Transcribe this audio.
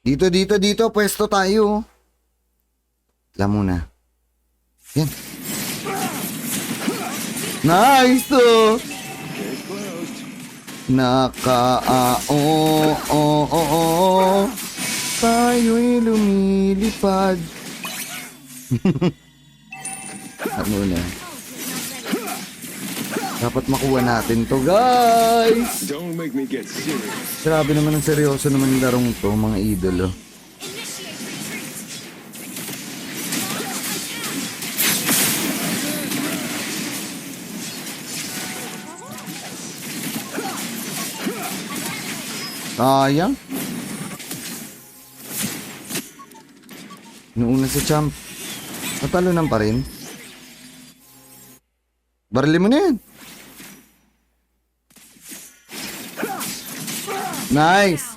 Dito. Pwesto tayo. Alam mo na. Yan. Nice to. Tayo'y lumilipad. Ano na. Dapat makuha natin to, guys. Don't make me get serious. Grabe naman ang seryoso naman yung larong to, mga idolo. Sayang. Noong una si Champ. Natalunan pa rin. Barilin mo na yan. Nice.